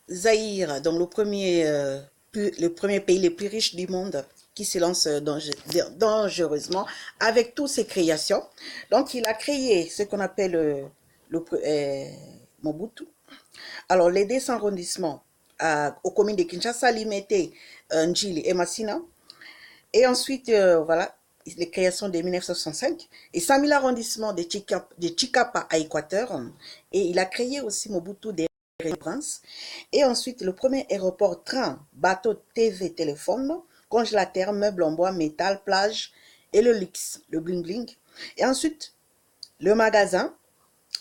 Zaïre, donc le premier pays le plus riche du monde, qui se lance dangereusement avec toutes ses créations. Donc, il a créé ce qu'on appelle Mobutu. Alors, les 200 arrondissements aux communes de Kinshasa, Limete, Ndjili et Massina. Et ensuite, voilà, les créations de 1965 et 100 000 arrondissements de Chicapa à Équateur. Et il a créé aussi Mobutu des Princes. Et ensuite, le premier aéroport, train, bateau, TV, téléphone, congélateur, meubles en bois, métal, plage et le luxe, le bling bling. Et ensuite, le magasin,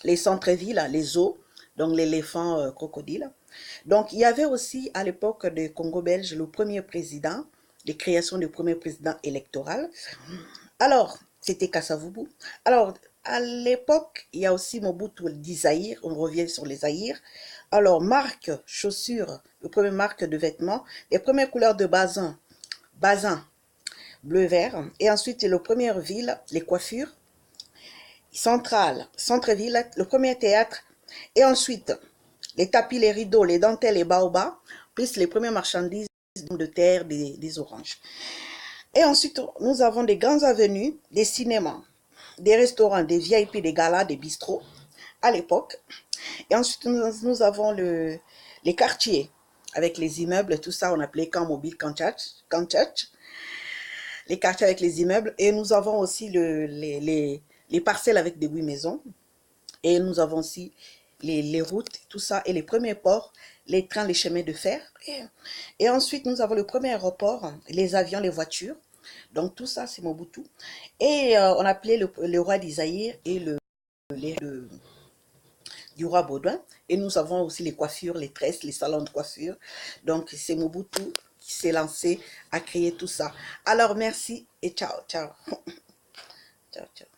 les centres-villes, les zoos, donc l'éléphant crocodile. Donc, il y avait aussi à l'époque de Congo belge le premier président, les créations du premier président électoral. Alors, c'était Kassavubu. Alors, à l'époque, il y a aussi Mobutu d'Isaïr, on revient sur les Zaïre. Alors, marque, chaussures, le premier marque de vêtements, les premières couleurs de basin bleu-vert, et ensuite, le première ville, les coiffures, centrale, centre-ville, le premier théâtre, et ensuite, les tapis, les rideaux, les dentelles, les baobabs, plus les premières marchandises de terre, des oranges. Et ensuite, nous avons des grandes avenues, des cinémas, des restaurants, des VIP, des galas, des bistrots à l'époque. Et ensuite, nous avons les quartiers avec les immeubles, tout ça, on appelait camp mobile, camp church, les quartiers avec les immeubles. Et nous avons aussi les parcelles avec des 8 maisons. Et nous avons aussi les routes, tout ça, et les premiers ports, les trains, les chemins de fer. Et ensuite, nous avons le premier aéroport, les avions, les voitures. Donc tout ça, c'est Mobutu. Et on appelait le roi d'Isaïr et du roi Baudouin. Et nous avons aussi les coiffures, les tresses, les salons de coiffure. Donc c'est Mobutu qui s'est lancé à créer tout ça. Alors merci et ciao, ciao. Ciao, ciao.